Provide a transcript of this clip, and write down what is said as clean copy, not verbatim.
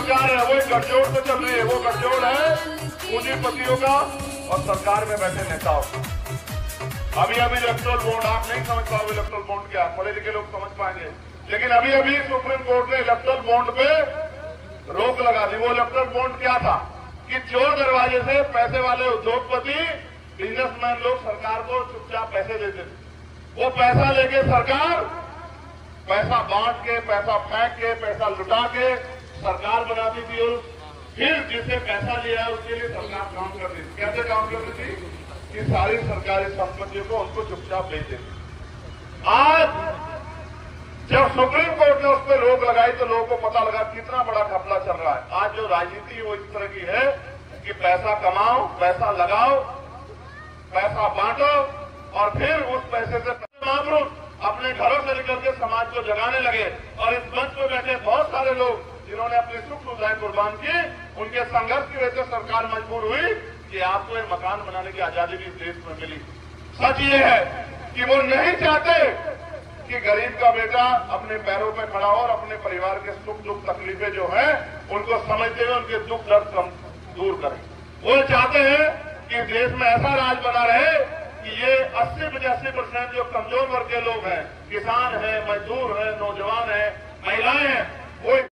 सरकार है वही गठजोड़ से चल रही है। वो गठजोड़ है पूंजीपतियों का और सरकार में बैठे नेताओं का। अभी इलेक्ट्रल बॉन्ड आप नहीं समझ पाओगे, इलेक्ट्रल बॉन्ड क्या, पढ़े लिखे लोग समझ पाएंगे। लेकिन अभी सुप्रीम कोर्ट ने इलेक्ट्रल बॉन्ड पे रोक लगा दी। वो इलेक्ट्रल बॉन्ड क्या था कि चोर दरवाजे से पैसे वाले उद्योगपति बिजनेसमैन लोग सरकार को चुपचाप पैसे देते थे। वो पैसा लेके सरकार पैसा बांट के, पैसा फेंक के, पैसा लुटा के सरकार बनाती थी और फिर जिससे पैसा लिया है उसके लिए सरकार काम करती थी। कैसे काम करती थी कि सारी सरकारी संपत्तियों को उनको चुपचाप बेच देती। आज जब सुप्रीम कोर्ट ने उस पर रोक लगाई तो लोगों को पता लगा कितना बड़ा घपला चल रहा है। आज जो राजनीति वो इस तरह की है कि पैसा कमाओ, पैसा लगाओ, पैसा बांटो और फिर उस पैसे से महापुरुष अपने घरों से निकल के समाज को जगाने लगे। और इस मंच पर बैठे बहुत सारे लोग जिन्होंने अपनी सुख सुविधाएं कुर्बान की, उनके संघर्ष की वजह से सरकार मजबूर हुई कि आपको एक मकान बनाने की आजादी भी इस देश में मिली। सच ये है कि वो नहीं चाहते कि गरीब का बेटा अपने पैरों पे खड़ा हो और अपने परिवार के सुख दुख तकलीफें जो है उनको समझते हुए उनके दुख दर्द कम दूर करें। वो चाहते हैं कि देश में ऐसा राज बना रहे कि ये 80-85% जो कमजोर वर्ग के लोग हैं, किसान हैं, मजदूर हैं, नौजवान हैं, महिलाएं हैं, वो